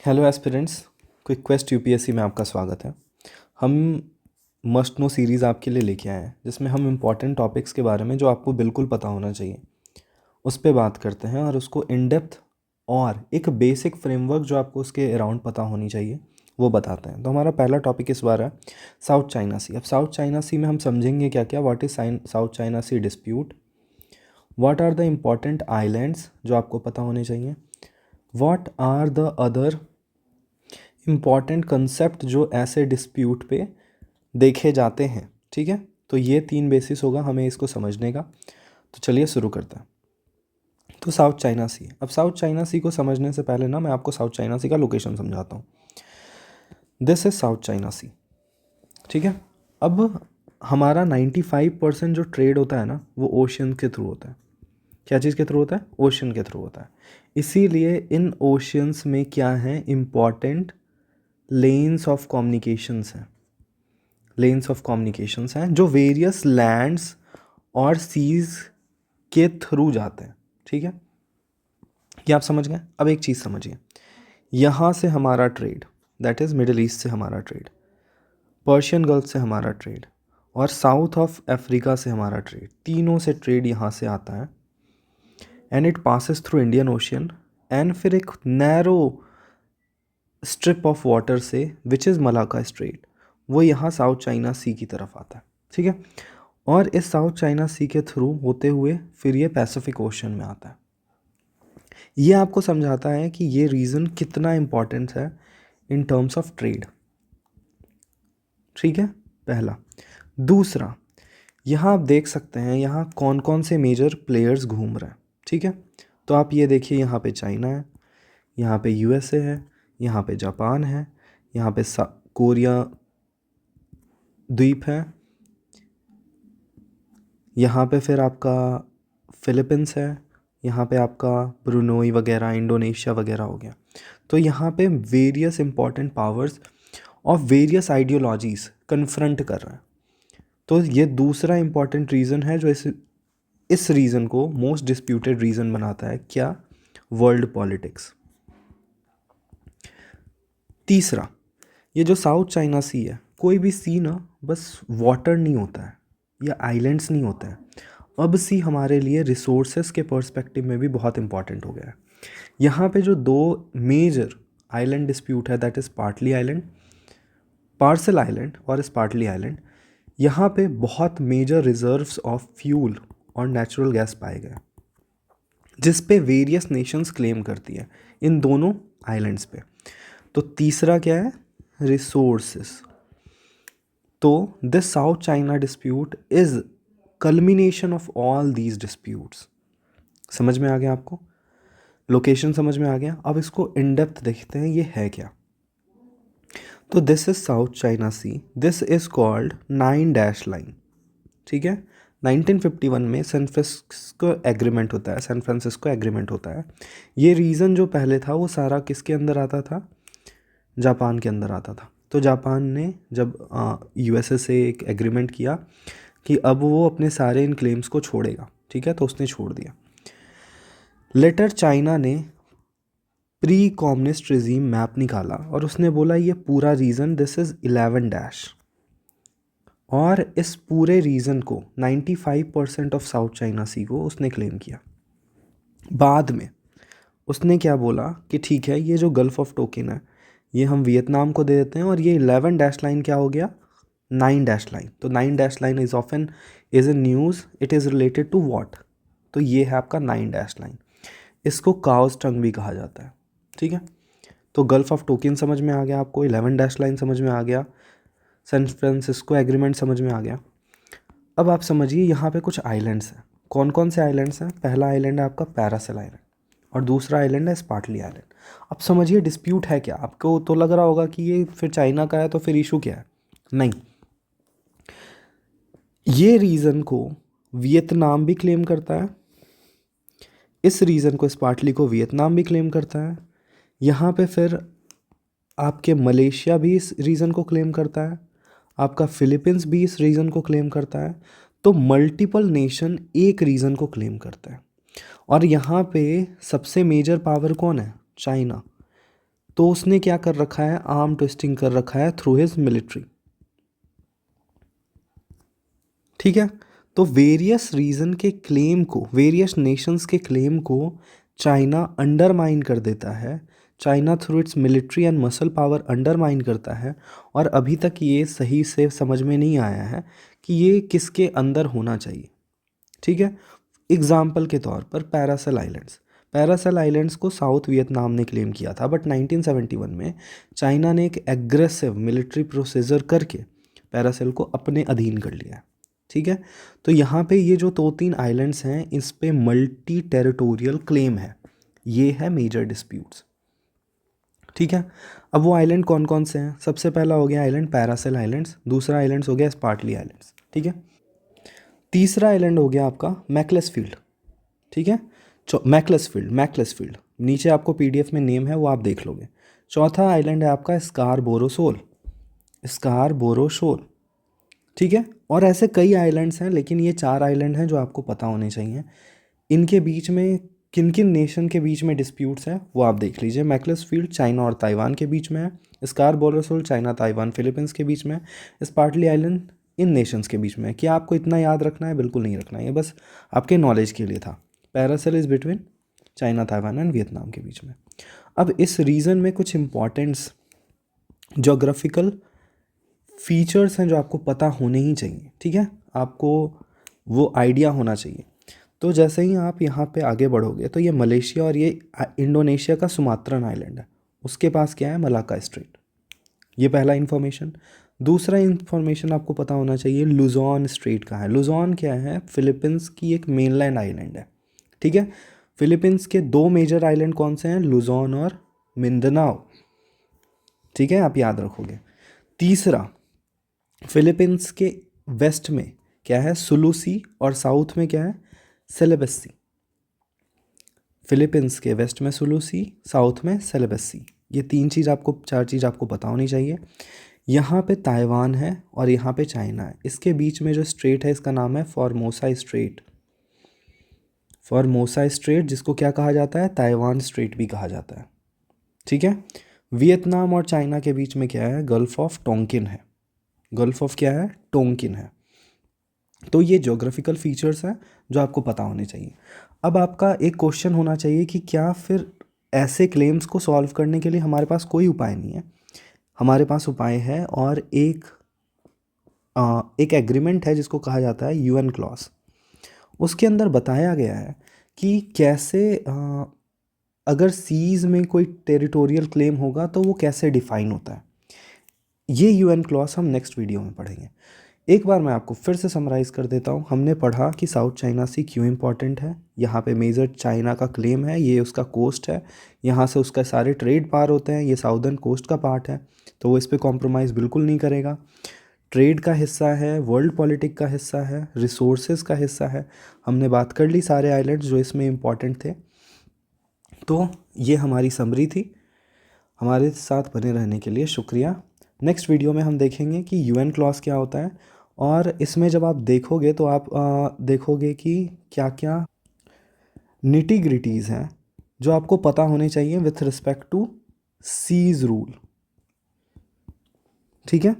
Hello aspirants, quick quest UPSC में आपका स्वागत है। हम मस्ट नो सीरीज़ आपके लिए लेके आए हैं जिसमें हम इम्पॉर्टेंट टॉपिक्स के बारे में जो आपको बिल्कुल पता होना चाहिए उस पर बात करते हैं और उसको इन डेप्थ और एक बेसिक फ्रेमवर्क जो आपको उसके अराउंड पता होनी चाहिए वो बताते हैं। तो हमारा पहला टॉपिक इस बार है साउथ चाइना सी। अब साउथ चाइना सी में हम समझेंगे क्या क्या, what is South China Sea dispute, what are the important islands जो आपको पता होने चाहिए, what are the other important concept जो ऐसे डिस्प्यूट पे देखे जाते हैं। ठीक है, तो ये 3 बेसिस होगा हमें इसको समझने का। तो चलिए शुरू करते हैं। तो साउथ चाइना सी, अब साउथ चाइना सी को समझने से पहले ना मैं आपको साउथ चाइना सी का लोकेशन समझाता हूँ। दिस इज साउथ चाइना सी। ठीक है, अब हमारा 95% जो ट्रेड होता है ना वो ओशियन के थ्रू होता है। क्या चीज़ के थ्रू होता है? ओशियन के थ्रू होता है। इसीलिए इन ओशियंस में क्या है, इम्पॉर्टेंट लेन्स ऑफ कम्युनिकेशंस हैं। लेन्स ऑफ कम्युनिकेशंस हैं जो वेरियस लैंड्स और सीज के थ्रू जाते हैं। ठीक है, ये आप समझ गए। अब एक चीज़ समझिए, यहाँ से हमारा trade, that is middle east से हमारा ट्रेड, पर्शियन गल्फ से हमारा ट्रेड और साउथ ऑफ अफ्रीका से हमारा ट्रेड, तीनों से ट्रेड यहाँ से आता है and it passes through Indian ocean and फिर एक नैरो स्ट्रिप ऑफ वाटर से विच इज़ मलाका स्ट्रेट, वो यहाँ साउथ चाइना सी की तरफ आता है। ठीक है, और इस साउथ चाइना सी के थ्रू होते हुए फिर ये पैसिफिक ओशन में आता है। ये आपको समझाता है कि ये रीज़न कितना इम्पॉर्टेंट है इन टर्म्स ऑफ ट्रेड। ठीक है, पहला। दूसरा, यहाँ आप देख सकते हैं यहाँ कौन कौन से मेजर प्लेयर्स घूम रहे हैं। ठीक है, तो आप ये देखिए, यहाँ पे चाइना है, यहाँ पे यूएसए है, यहाँ पे जापान है, यहाँ पे कोरिया द्वीप है, यहाँ पे फिर आपका फिलीपींस है, यहाँ पे आपका ब्रुनोई वगैरह, इंडोनेशिया वगैरह हो गया। तो यहाँ पे various important powers of various ideologies confront कर रहे हैं। तो ये दूसरा इंपॉर्टेंट रीज़न है जो इस रीज़न को मोस्ट डिस्प्यूटेड रीज़न बनाता है। क्या? World politics. तीसरा, ये जो साउथ चाइना सी है, कोई भी सी ना बस वाटर नहीं होता है या आइलैंड्स नहीं होते हैं। अब सी हमारे लिए रिसोर्सेस के पर्सपेक्टिव में भी बहुत इंपॉर्टेंट हो गया है। यहाँ पे जो दो मेजर आइलैंड डिस्प्यूट है, that is partly island, Paracel island और स्पार्टली आइलैंड, यहाँ पे बहुत मेजर रिजर्व्स ऑफ फ्यूल और नेचुरल गैस पाए गए जिस पे वेरियस नेशंस क्लेम करती है इन दोनों आइलैंड्स पे। तो तीसरा क्या है? रिसोर्सेस। तो this south China dispute is culmination of all these disputes. समझ में आ गया आपको? लोकेशन समझ में आ गया। अब इसको इन डेप्थ देखते हैं ये है क्या। तो this is South China Sea, this is called 9 line. ठीक है, 1951 में सैन फ्रांसिस्को एग्रीमेंट होता है, सैन फ्रांसिस्को एग्रीमेंट होता है। ये रीज़न जो पहले था वो सारा किसके अंदर आता था? जापान के अंदर आता था। तो जापान ने जब यूएसए से एक एग्रीमेंट किया कि अब वो अपने सारे इन क्लेम्स को छोड़ेगा। ठीक है, तो उसने छोड़ दिया। लेटर चाइना ने प्री कम्युनिस्ट रिजीम मैप निकाला और उसने बोला ये पूरा रीजन दिस इज़ 11 और इस पूरे रीजन को 95% ऑफ साउथ चाइना सी को उसने क्लेम किया। बाद में उसने क्या बोला कि ठीक है, ये जो गल्फ ऑफ टोकिन है ये हम वियतनाम को दे देते हैं और ये 11 लाइन क्या हो गया? 9 लाइन। तो 9 line is often is a news, it is related to what? तो ये है आपका 9 लाइन। इसको काउस टंग भी कहा जाता है। ठीक है, तो गल्फ ऑफ टोकिन समझ में आ गया आपको, 11 लाइन समझ में आ गया, सैन फ्रांसिस्को एग्रीमेंट समझ में आ गया। अब आप समझिए यहाँ पे कुछ आइलैंड्स हैं। कौन कौन से आइलैंड्स हैं? पहला आइलैंड है आपका पैरासेल आइलैंड और दूसरा आइलैंड है स्पार्टली आइलैंड। अब समझिए डिस्प्यूट है क्या। आपको तो लग रहा होगा कि ये फिर चाइना का है तो फिर इशू क्या है। नहीं, ये रीजन को वियतनाम भी क्लेम करता है, इस रीजन को स्पार्टली को वियतनाम भी क्लेम करता है, यहाँ पे फिर आपके मलेशिया भी इस रीजन को क्लेम करता है, आपका फिलीपींस भी इस रीजन को क्लेम करता है। तो मल्टीपल नेशन एक रीजन को क्लेम करता है और यहाँ पे सबसे मेजर पावर कौन है? चाइना। तो उसने क्या कर रखा है, आर्म ट्विस्टिंग कर रखा है थ्रू हिज मिलिट्री। ठीक है, तो वेरियस रीजन के क्लेम को, वेरियस नेशंस के क्लेम को चाइना अंडरमाइन कर देता है। China through it's military and muscle power undermine करता है, और अभी तक ये सही से समझ में नहीं आया है कि ये किसके अंदर होना चाहिए। ठीक है, एग्जाम्पल के तौर पर पैरासेल आइलैंड्स, पैरासेल आइलैंड्स को साउथ वियतनाम ने क्लेम किया था, बट 1971 में चाइना ने एक एग्रेसिव मिलिट्री प्रोसीजर करके पैरासेल को अपने अधीन कर लिया है। ठीक है, तो यहाँ पे ये जो 2-3 आइलैंड्स हैं, इस पे मल्टी टेरिटोरियल क्लेम है, ये है मेजर डिस्प्यूट्स। ठीक है, अब वो आइलैंड कौन कौन से हैं? सबसे पहला हो गया आइलैंड पैरासेल आइलैंड्स, दूसरा आइलैंड्स हो गया स्पार्टली आइलैंड्स। ठीक है, तीसरा आइलैंड हो गया आपका मैक्लेसफील्ड। ठीक है, मैक्लेसफील्ड नीचे आपको पीडीएफ में नेम है, वो आप देख लोगे। चौथा आइलैंड है आपका स्कारबोरो शोल। ठीक है, और ऐसे कई आइलैंड्स हैं, लेकिन ये 4 आइलैंड हैं जो आपको पता होने चाहिए। इनके बीच में किन किन नेशन के बीच में डिस्प्यूट्स हैं वो आप देख लीजिए। मैक्लेसफील्ड चाइना और ताइवान के बीच में है, Scarborough Shoal China Taiwan Philippines के बीच में है, स्पार्टली आइलैंड इन नेशंस के बीच में है। क्या आपको इतना याद रखना है? बिल्कुल नहीं रखना है, ये बस आपके नॉलेज के लिए था। Paracel is between China Taiwan and Vietnam के बीच में। अब इस रीजन में कुछ इंपॉर्टेंट्स जोग्राफिकल फीचर्स हैं जो आपको पता होने ही चाहिए। ठीक है, आपको वो आइडिया होना चाहिए। तो जैसे ही आप यहाँ पे आगे बढ़ोगे तो ये मलेशिया और ये इंडोनेशिया का सुमात्रन आइलैंड है, उसके पास क्या है, मलाक्का स्ट्रेट। ये पहला इन्फॉर्मेशन। दूसरा इन्फॉर्मेशन आपको पता होना चाहिए लुजॉन स्ट्रेट कहाँ है। लुजॉन क्या है, फिलीपींस की एक मेनलैंड आइलैंड है। ठीक है, फिलीपींस के 2 मेजर आइलैंड कौन से हैं, लुजॉन और मिंदनाओ। ठीक है, आप याद रखोगे। तीसरा, फिलीपींस के वेस्ट में क्या है, सुलूसी, और साउथ में क्या है, सेलेबसी। फिलीपींस के वेस्ट में सुलूसी, साउथ में सेलेबसी। ये 4 चीज़ आपको पता होनी चाहिए। यहाँ पे ताइवान है और यहाँ पे चाइना है, इसके बीच में जो स्ट्रेट है इसका नाम है फॉर्मोसा स्ट्रेट। फॉर्मोसा स्ट्रेट जिसको क्या कहा जाता है, ताइवान स्ट्रेट भी कहा जाता है। ठीक है, वियतनाम और चाइना के बीच में क्या है, गल्फ ऑफ टोंकिन है। गल्फ ऑफ क्या है, टोंकिन है। तो ये ज्योग्राफिकल फीचर्स हैं जो आपको पता होने चाहिए। अब आपका एक क्वेश्चन होना चाहिए कि क्या फिर ऐसे क्लेम्स को सॉल्व करने के लिए हमारे पास कोई उपाय नहीं है? हमारे पास उपाय है, और एक एग्रीमेंट है जिसको कहा जाता है यूएन क्लॉज। उसके अंदर बताया गया है कि कैसे अगर सीज़ में कोई टेरिटोरियल क्लेम होगा तो वो कैसे डिफाइन होता है। ये यूएन क्लॉज हम नेक्स्ट वीडियो में पढ़ेंगे। एक बार मैं आपको फिर से समराइज़ कर देता हूँ। हमने पढ़ा कि साउथ चाइना सी क्यों इम्पॉर्टेंट है। यहाँ पे मेजर चाइना का क्लेम है, ये उसका कोस्ट है, यहाँ से उसका सारे ट्रेड पार होते हैं, ये साउदर्न कोस्ट का पार्ट है, तो वो इस पर कॉम्प्रोमाइज़ बिल्कुल नहीं करेगा। ट्रेड का हिस्सा है, वर्ल्ड पॉलिटिक का हिस्सा है, रिसोर्सेज का हिस्सा है। हमने बात कर ली सारे आइलैंड्स जो इसमें इम्पॉर्टेंट थे। तो ये हमारी समरी थी। हमारे साथ बने रहने के लिए शुक्रिया। नेक्स्ट वीडियो में हम देखेंगे कि यूएन क्लॉज क्या होता है, और इसमें जब आप देखोगे तो आप देखोगे कि क्या क्या निटी ग्रिटीज़ हैं जो आपको पता होने चाहिए with respect to seas rule. ठीक है,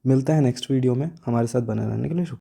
मिलता है नेक्स्ट वीडियो में। हमारे साथ बने रहने के लिए शुक्रिया।